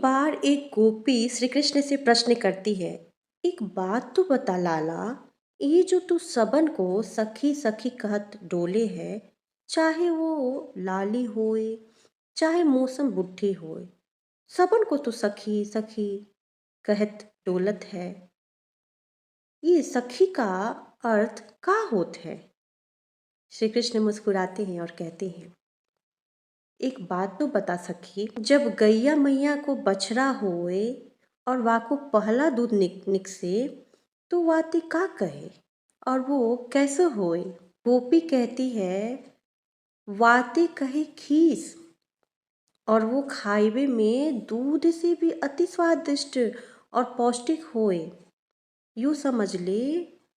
बार एक गोपी श्री कृष्ण से प्रश्न करती है। एक बात तो बता लाला, ये जो तू सबन को सखी सखी कहत डोले है, चाहे वो लाली होए चाहे मौसम बुढ़ी होए, सबन को तो सखी सखी कहत डोलत है। ये सखी का अर्थ का होत है? श्री कृष्ण मुस्कुराते हैं और कहते हैं, एक बात तो बता सखी, जब गैया मैया को बछड़ा होए और वाको पहला दूध निकसे, तो वाते का कहे और वो कैसे होए? गोपी कहती है, वाते कहे खीस, और वो खाइबे में दूध से भी अति स्वादिष्ट और पौष्टिक होए, यूँ समझ ले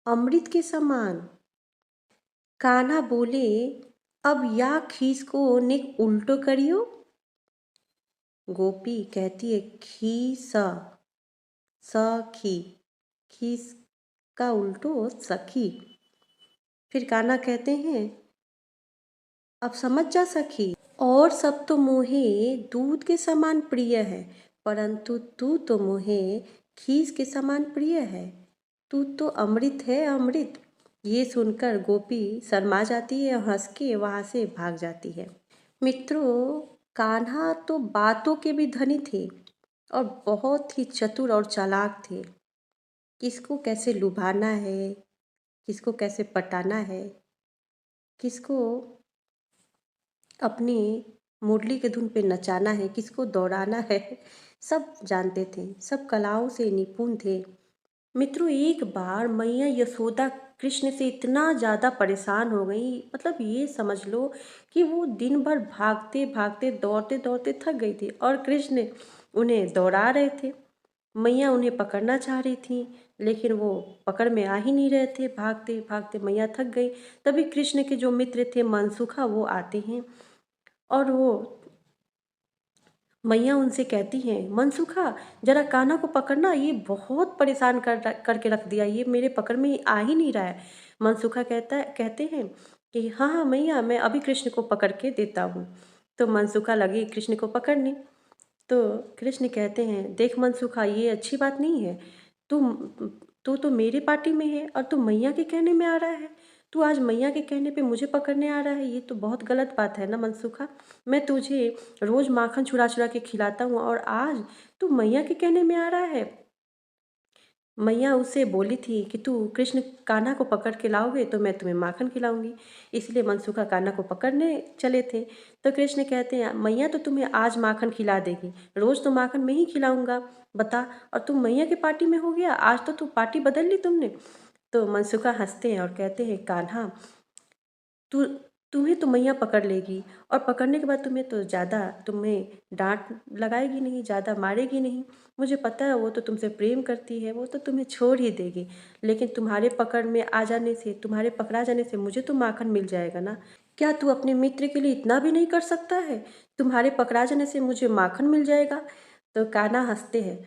अमृत के समान। कान्हा बोले, अब या खीस को निक उल्टो करियो। गोपी कहती है, सखी, खीस का उल्टो सखी। फिर कान्हा कहते हैं, अब समझ जा सखी, और सब तो मोहे दूध के समान प्रिय है, परंतु तू तो मोहे खीस के समान प्रिय है। तू तो अमृत है, अमृत। ये सुनकर गोपी शर्मा जाती है और हंस के वहाँ से भाग जाती है। मित्रों, कान्हा तो बातों के भी धनी थे और बहुत ही चतुर और चालाक थे। किसको कैसे लुभाना है, किसको कैसे पटाना है, किसको अपनी मुरली के धुन पे नचाना है, किसको दौड़ाना है, सब जानते थे, सब कलाओं से निपुण थे। मित्रों, एक बार मैया यशोदा कृष्ण से इतना ज़्यादा परेशान हो गई, मतलब ये समझ लो कि वो दिन भर भागते भागते दौड़ते दौड़ते थक गई थी और कृष्ण उन्हें दौड़ा रहे थे। मैया उन्हें पकड़ना चाह रही थी, लेकिन वो पकड़ में आ ही नहीं रहे थे। भागते भागते मैया थक गई। तभी कृष्ण के जो मित्र थे मनसुखा, वो आते हैं और वो मैया उनसे कहती हैं, मनसुखा जरा कान्हा को पकड़ना, ये बहुत परेशान करके रख दिया, ये मेरे पकड़ में आ ही नहीं रहा है। मनसुखा कहते हैं कि हाँ हाँ मैया, मैं अभी कृष्ण को पकड़ के देता हूँ। तो मनसुखा लगी कृष्ण को पकड़ने। तो कृष्ण कहते हैं, देख मनसुखा, ये अच्छी बात नहीं है। तू तू तो मेरे पार्टी में है और तू मैया के कहने में आ रहा है। तू आज मैया के कहने पे मुझे पकड़ने आ रहा है, ये तो बहुत गलत बात है ना मनसुखा। मैं तुझे रोज़ माखन चुरा चुरा के खिलाता हूँ और आज तू मैया के कहने में आ रहा है। मैया उससे बोली थी कि तू कृष्ण कान्हा को पकड़ के लाओगे तो मैं तुम्हें माखन खिलाऊंगी। इसलिए मनसुखा कान्हा को पकड़ने चले थे। तो कृष्ण कहते हैं, मैया तो तुम्हें आज माखन खिला देगी, रोज़ तो माखन मैं ही खिलाऊंगा, बता। और तुम मैया की पार्टी में हो गया, आज तो तू पार्टी बदल ली तुमने। तो मनसुखा हंसते हैं और कहते हैं, कान्हा तू तुम्हें तो मैया पकड़ लेगी और पकड़ने के बाद तुम्हें डांट लगाएगी नहीं, ज़्यादा मारेगी नहीं। मुझे पता है वो तो तुमसे प्रेम करती है, वो तो तुम्हें छोड़ ही देगी। लेकिन तुम्हारे पकड़ में आ जाने से, तुम्हारे पकड़ा जाने से मुझे तो माखन मिल जाएगा ना। क्या तू अपने मित्र के लिए इतना भी नहीं कर सकता है? तुम्हारे पकड़ा जाने से मुझे माखन मिल जाएगा। तो कान्हा हंसते हैं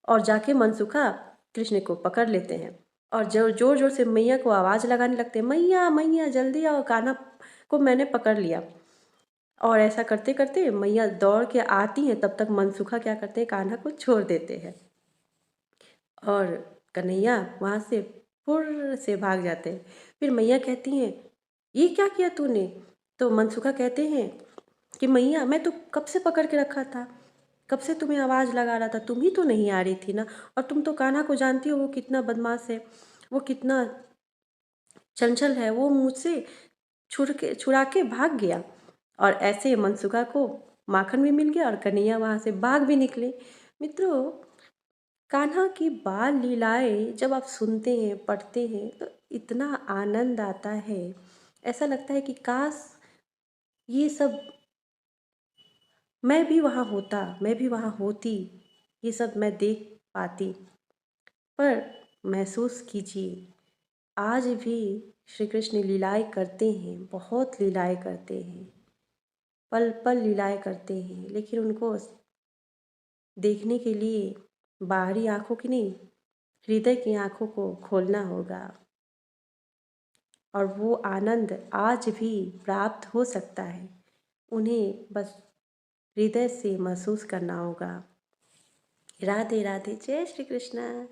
और जाके मनसुखा कृष्ण को पकड़ लेते हैं और जोर जोर जोर से मैया को आवाज़ लगाने लगते हैं, मैया मैया जल्दी आओ, कान्हा को मैंने पकड़ लिया। और ऐसा करते करते मैया दौड़ के आती हैं, तब तक मनसुखा क्या करते हैं, कान्हा को छोड़ देते हैं और कन्हैया वहाँ से फुर्र से भाग जाते हैं। फिर मैया कहती हैं, ये क्या किया तूने? तो मनसुखा कहते हैं कि मैया, मैं तो कब से पकड़ के रखा था, कब से तुम्हें आवाज़ लगा रहा था, तुम ही तो नहीं आ रही थी ना। और तुम तो कान्हा को जानती हो, वो कितना बदमाश है, वो कितना चंचल है, वो मुझसे छुड़ा के भाग गया। और ऐसे मनसुखा को माखन भी मिल गया और कन्हैया वहाँ से भाग भी निकले। मित्रों, कान्हा की बाल लीलाएं जब आप सुनते हैं, पढ़ते हैं, तो इतना आनंद आता है, ऐसा लगता है कि काश ये सब मैं भी वहाँ होता, मैं भी वहाँ होती, ये सब मैं देख पाती। पर महसूस कीजिए, आज भी श्री कृष्ण लीलाएं करते हैं, बहुत लीलाएं करते हैं, पल पल लीलाएं करते हैं, लेकिन उनको देखने के लिए बाहरी आँखों की नहीं, हृदय की आँखों को खोलना होगा और वो आनंद आज भी प्राप्त हो सकता है। उन्हें बस हृदय से महसूस करना होगा। राधे राधे, जय श्री कृष्ण।